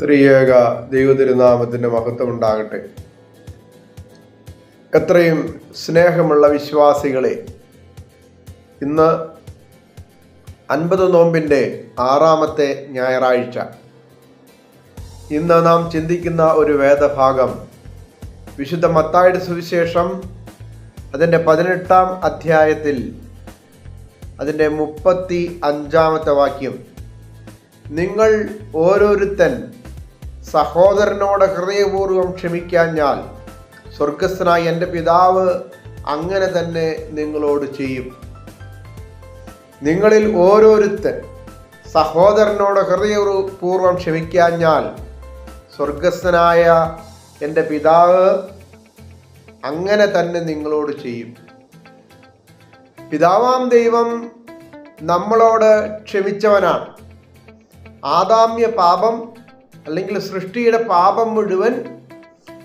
ത്രിയേക ദൈവതിരുനാമത്തിൻ്റെ മഹത്വം ഉണ്ടാകട്ടെ. എത്രയും സ്നേഹമുള്ള വിശ്വാസികളെ, ഇന്ന് 50 നോമ്പിൻ്റെ 6ാമത്തെ ഞായറാഴ്ച. ഇന്ന് നാം ചിന്തിക്കുന്ന ഒരു വേദഭാഗം വിശുദ്ധ മത്തായിയുടെ സുവിശേഷം അതിൻ്റെ 18ാം അധ്യായത്തിൽ അതിൻ്റെ 35ാമത്തെ വാക്യം. നിങ്ങൾ ഓരോരുത്തൻ സഹോദരനോട് ഹൃദയപൂർവ്വം ക്ഷമിക്കാഞ്ഞാൽ സ്വർഗസ്ഥനായ എൻ്റെ പിതാവ് അങ്ങനെ തന്നെ നിങ്ങളോട് ചെയ്യും. നിങ്ങളിൽ ഓരോരുത്തൻ സഹോദരനോട് ഹൃദയപൂർവ്വം ക്ഷമിക്കാഞ്ഞാൽ സ്വർഗസ്ഥനായ എൻ്റെ പിതാവ് അങ്ങനെ തന്നെ നിങ്ങളോട് ചെയ്യും. പിതാവാം ദൈവം നമ്മളോട് ക്ഷമിച്ചവനാണ്. ആദാമ്യ പാപം അല്ലെങ്കിൽ സൃഷ്ടിയുടെ പാപം മുഴുവൻ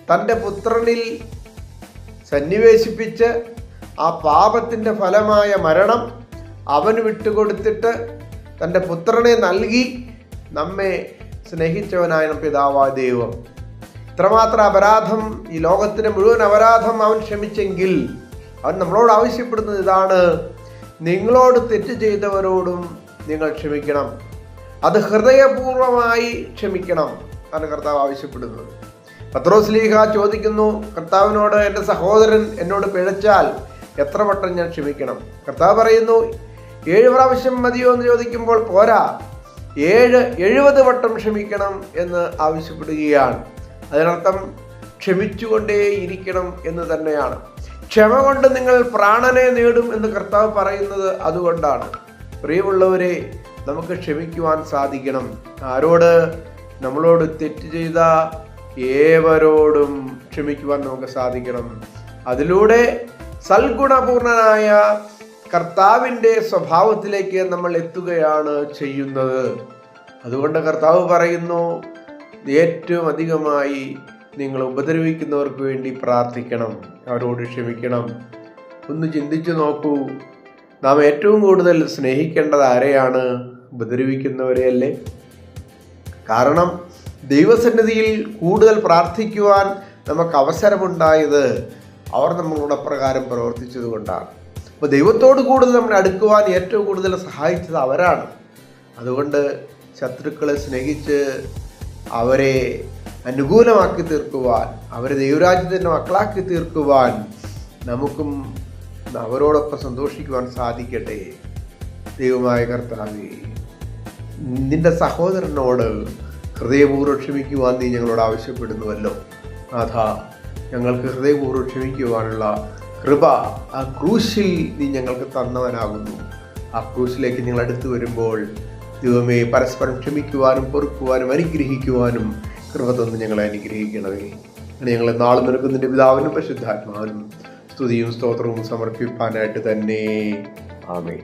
തൻ്റെ പുത്രനിൽ സന്നിവേശിപ്പിച്ച് ആ പാപത്തിൻ്റെ ഫലമായ മരണം അവന് വിട്ടുകൊടുത്തിട്ട് തൻ്റെ പുത്രനെ നൽകി നമ്മെ സ്നേഹിച്ചവനായ പിതാവായ ദൈവം. ഇത്രമാത്രം അപരാധം, ഈ ലോകത്തിൻ്റെ മുഴുവൻ അപരാധം അവൻ ക്ഷമിച്ചെങ്കിൽ അവൻ നമ്മളോട് ആവശ്യപ്പെടുന്നത് ഇതാണ്: നിങ്ങളോട് തെറ്റ് ചെയ്തവരോടും നിങ്ങൾ ക്ഷമിക്കണം. അത് ഹൃദയപൂർവമായി ക്ഷമിക്കണം ആണ് കർത്താവ് ആവശ്യപ്പെടുന്നത്. പത്രോസ് ശ്ലീഹ ചോദിക്കുന്നു കർത്താവിനോട്, എൻ്റെ സഹോദരൻ എന്നോട് പിഴച്ചാൽ എത്ര വട്ടം ഞാൻ ക്ഷമിക്കണം? കർത്താവ് പറയുന്നു, 7 പ്രാവശ്യം മതിയോ എന്ന് ചോദിക്കുമ്പോൾ പോരാ, 70 വട്ടം ക്ഷമിക്കണം എന്ന് ആവശ്യപ്പെടുകയാണ്. അതിനർത്ഥം ക്ഷമിച്ചുകൊണ്ടേ ഇരിക്കണം എന്ന് തന്നെയാണ്. ക്ഷമ കൊണ്ട് നിങ്ങൾ പ്രാണനെ നേടും എന്ന് കർത്താവ് പറയുന്നത് അതുകൊണ്ടാണ്. പ്രിയമുള്ളവരെ, നമുക്ക് ക്ഷമിക്കുവാൻ സാധിക്കണം. ആരോട്? നമ്മളോട് തെറ്റ് ചെയ്ത ഏവരോടും ക്ഷമിക്കുവാൻ നമുക്ക് സാധിക്കണം. അതിലൂടെ സൽഗുണപൂർണനായ കർത്താവിൻ്റെ സ്വഭാവത്തിലേക്ക് നമ്മൾ എത്തുകയാണ് ചെയ്യുന്നത്. അതുകൊണ്ട് കർത്താവ് പറയുന്നു, ഏറ്റവും അധികമായി നിങ്ങൾ ഉപദ്രവിക്കുന്നവർക്ക് വേണ്ടി പ്രാർത്ഥിക്കണം, അവരോട് ക്ഷമിക്കണം. ഒന്ന് ചിന്തിച്ചു നോക്കൂ, നാം ഏറ്റവും കൂടുതൽ സ്നേഹിക്കേണ്ടത് ആരെയാണ്? ഉപദ്രവിക്കുന്നവരെ അല്ലേ? കാരണം ദൈവസന്നിധിയിൽ കൂടുതൽ പ്രാർത്ഥിക്കുവാൻ നമുക്ക് അവസരമുണ്ടായത് അവർ നമ്മളോട് അപ്രകാരം പ്രവർത്തിച്ചത് കൊണ്ടാണ്. അപ്പോൾ ദൈവത്തോട് കൂടുതൽ നമ്മളെ അടുക്കുവാൻ ഏറ്റവും കൂടുതൽ സഹായിച്ചത് അവരാണ്. അതുകൊണ്ട് ശത്രുക്കളെ സ്നേഹിച്ച് അവരെ അനുകൂലമാക്കി തീർക്കുവാൻ, അവരെ ദൈവരാജ്യത്തിൻ്റെ മക്കളാക്കി തീർക്കുവാൻ നമുക്കും അവരോടൊപ്പം സന്തോഷിക്കുവാൻ സാധിക്കട്ടെ. ദൈവമായ കർത്താവേ, നിന്റെ സഹോദരനോട് ഹൃദയപൂർവ്വം ക്ഷമിക്കുവാൻ നീ ഞങ്ങളോട് ആവശ്യപ്പെടുന്നുവല്ലോ. നാഥാ, ഞങ്ങൾക്ക് ഹൃദയപൂർവ്വം ക്ഷമിക്കുവാനുള്ള കൃപ ആ ക്രൂശിൽ നീ ഞങ്ങൾക്ക് തന്നവനാകുന്നു. ആ ക്രൂശിലേക്ക് ഞങ്ങൾ അടുത്തു വരുമ്പോൾ ദൈവമേ, പരസ്പരം ക്ഷമിക്കുവാനും പൊറുക്കുവാനും അനുഗ്രഹിക്കുവാനും കൃപ തന്ന് ഞങ്ങളെ അനുഗ്രഹിക്കണമേ. ഞങ്ങളെ നാളും നിനക്കുന്നതിൻ്റെ പിതാവിനും പരിശുദ്ധാത്മാവിനും സ്തുതിയും സ്തോത്രവും സമർപ്പിപ്പാനായിട്ട് തന്നെ. ആമേൻ.